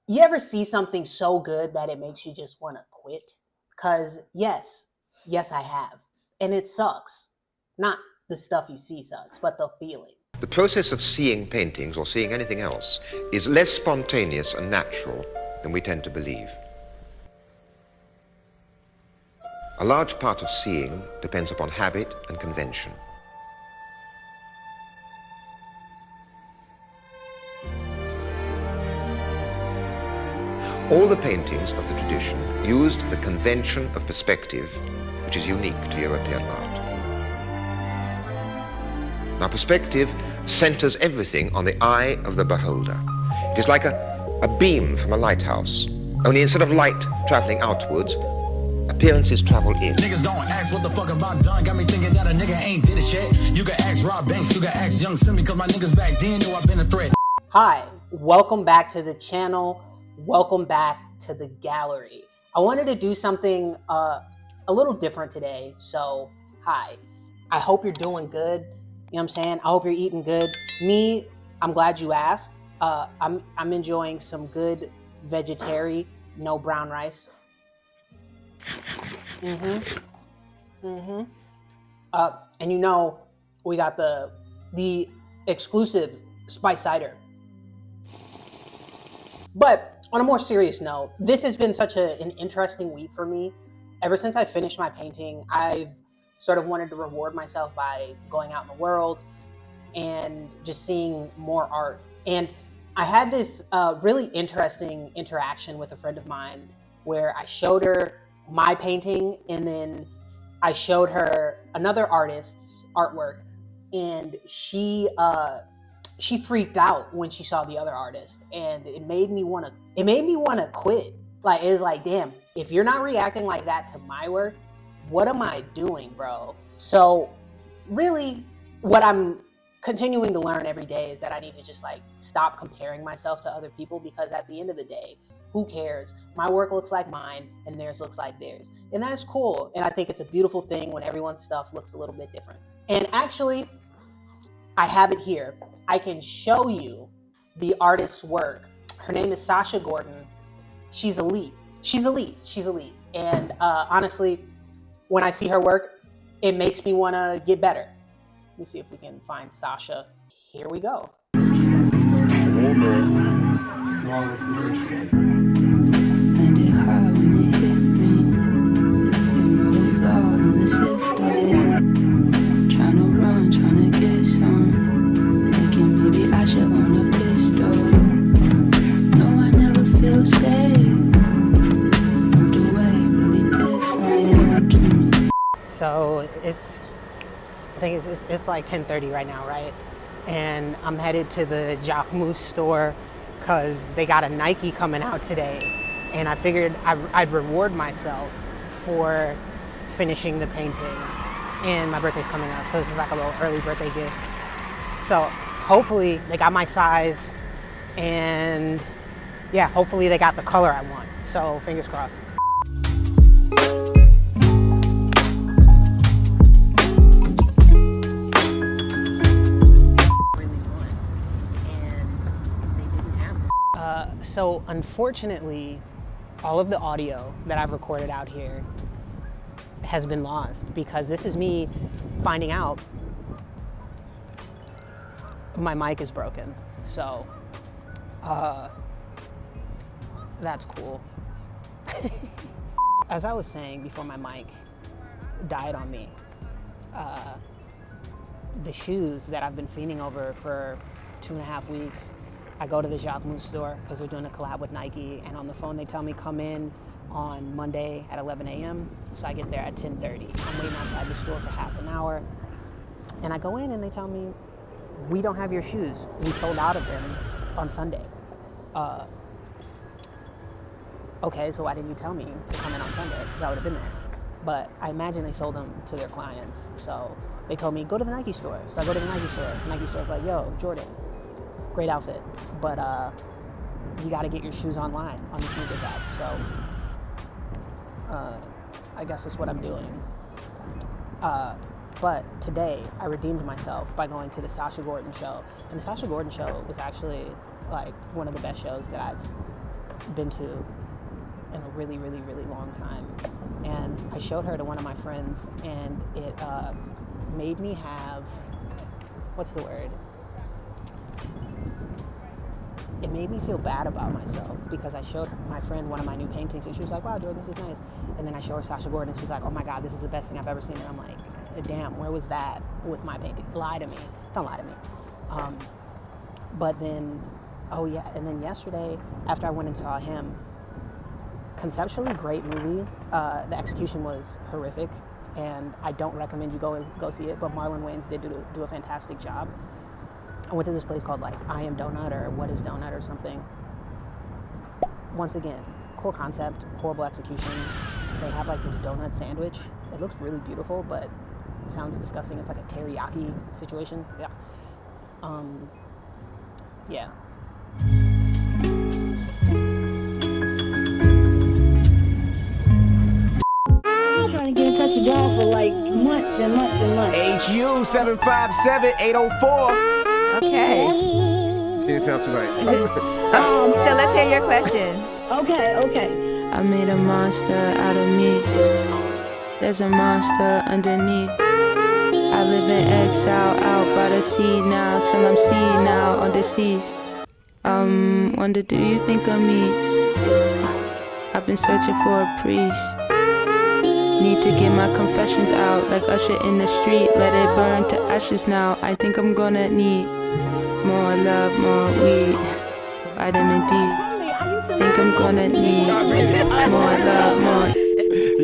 You ever see something so good that it makes you just want to quit? Because yes, I have. And it sucks. Not the stuff you see sucks, but the feeling. The process of seeing paintings or seeing anything else is less spontaneous and natural than we tend to believe. A large part of seeing depends upon habit and convention. All the paintings of the tradition used the convention of perspective, which is unique to European art. Now, perspective centers everything on the eye of the beholder. It is like a beam from a lighthouse, only instead of light traveling outwards, appearances travel in. Niggas don't ask what the fuck about done. Got me thinking that a nigga ain't did it yet. You can ask Rob Banks, you can ask Young Simi, cause my niggas back then knew I've been a threat. Hi, welcome back to the channel. Welcome back to the gallery. I wanted to do something a little different today. So, hi. I hope you're doing good. You know what I'm saying? I hope you're eating good. Me, I'm glad you asked. I'm enjoying some good vegetarian, no brown rice. And you know, we got the exclusive spice cider. But on a more serious note, this has been such an interesting week for me. Ever since I finished my painting, I've sort of wanted to reward myself by going out in the world and just seeing more art. And I had this really interesting interaction with a friend of mine where I showed her my painting and then I showed her another artist's artwork, and she freaked out when she saw the other artist, and it made me want to quit. Like, it was like, damn, if you're not reacting like that to my work, what am I doing, bro? So really, what I'm continuing to learn every day is that I need to just like stop comparing myself to other people, because at the end of the day, who cares? My work looks like mine and theirs looks like theirs. And that's cool. And I think it's a beautiful thing when everyone's stuff looks a little bit different. And actually, I have it here. I can show you the artist's work. Her name is Sasha Gordon. She's elite. She's elite. She's elite. And honestly, when I see her work, it makes me want to get better. Let me see if we can find Sasha. Here we go. And it hurt when it hit me. It wrote a flaw in the system. Tryna run, tryna get some. Thinking maybe I should own a pistol. No, I never feel safe. Moved away, really did something to me. So I think it's like 10:30 right now, right? And I'm headed to the Jacquemus store because they got a Nike coming out today. And I figured I'd reward myself for finishing the painting. And my birthday's coming up, so this is like a little early birthday gift. So hopefully they got my size, and yeah, hopefully they got the color I want. So fingers crossed. So unfortunately, all of the audio that I've recorded out here has been lost, because this is me finding out my mic is broken. So that's cool. As I was saying before my mic died on me, the shoes that I've been fiending over for 2.5 weeks, I go to the Jacquemus store because they're doing a collab with Nike, and on the phone they tell me come in on Monday at 11 a.m. So I get there at 10:30. I'm waiting outside the store for half an hour, and I go in and they tell me, we don't have your shoes. We sold out of them on Sunday. Okay, so why didn't you tell me to come in on Sunday? Because I would have been there. But I imagine they sold them to their clients. So they told me, go to the Nike store. So I go to the Nike store. The Nike store's like, yo, Jordan, great outfit, but you got to get your shoes online on the sneakers app. So I guess that's what I'm doing. But today I redeemed myself by going to the Sasha Gordon show. And the Sasha Gordon show was actually like one of the best shows that I've been to in a really, really, really long time. And I showed her to one of my friends, and it made me have, what's the word? It made me feel bad about myself because I showed my friend one of my new paintings, and she was like, wow, Jordan, this is nice. And then I showed her Sasha Gordon, and she's like, oh my God, this is the best thing I've ever seen. And I'm like, damn, where was that with my painting? Lie to me. Don't lie to me. But then, oh yeah, and then yesterday, after I went and saw him, conceptually great movie. The execution was horrific, and I don't recommend you go see it, but Marlon Wayans did do a fantastic job. I went to this place called like I Am Donut or What Is Donut or something. Once again, cool concept, horrible execution. They have like this donut sandwich. It looks really beautiful, but it sounds disgusting. It's like a teriyaki situation. Yeah. Yeah. I'm trying to get in touch with y'all for like months and months and months. HU 757-804. Okay. She didn't sound too right. So let's hear your question. Okay. I made a monster out of me. There's a monster underneath. I live in exile out by the sea now, till I'm senile or deceased. Wonder, do you think of me? I've been searching for a priest. Need to get my confessions out, like Usher in the street. Let it burn to ashes now. I think I'm gonna need more love, more weed, vitamin D. Think I'm gonna need more love, more.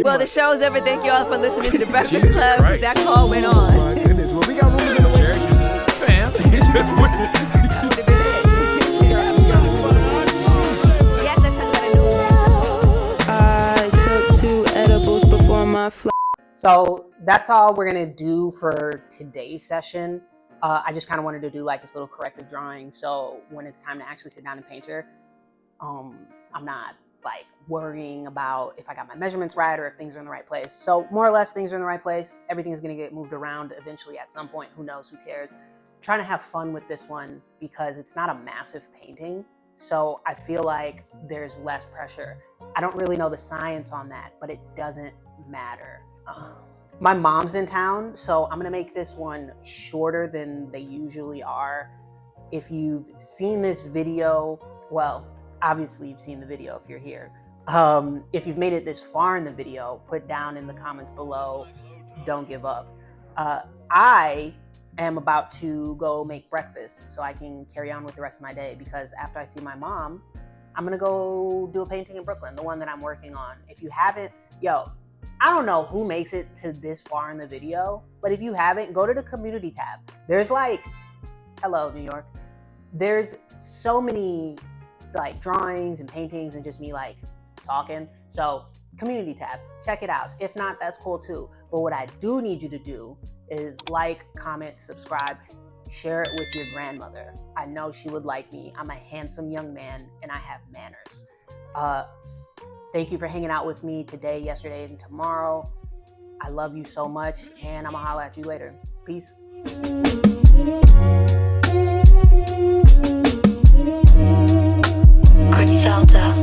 Well, the show's over. Thank you all for listening to The Breakfast Club. Right. That call went on. Oh my goodness. Well, we got rooms in the chair. Fam. That would have been it. Yes, let's talk about a new I took 2 edibles before my flight. So that's all we're gonna do for today's session. I just kind of wanted to do like this little corrective drawing, so when it's time to actually sit down and paint her, I'm not like worrying about if I got my measurements right or if things are in the right place. So more or less things are in the right place. Everything is gonna get moved around eventually at some point. Who knows, who cares? Trying to have fun with this one because it's not a massive painting. So I feel like there's less pressure. I don't really know the science on that, but it doesn't matter. My mom's in town, so I'm gonna make this one shorter than they usually are. If you've seen this video, well, obviously you've seen the video if you're here. If you've made it this far in the video, put down in the comments below, don't give up. I am about to go make breakfast so I can carry on with the rest of my day, because after I see my mom, I'm gonna go do a painting in Brooklyn, the one that I'm working on. If you haven't, I don't know who makes it to this far in the video, but if you haven't, go to the community tab. There's like, hello, New York. There's so many like drawings and paintings and just me like talking. So community tab, check it out. If not, that's cool too. But what I do need you to do is like, comment, subscribe, share it with your grandmother. I know she would like me. I'm a handsome young man and I have manners. Thank you for hanging out with me today, yesterday, and tomorrow. I love you so much, and I'm gonna holler at you later. Peace. Griselda.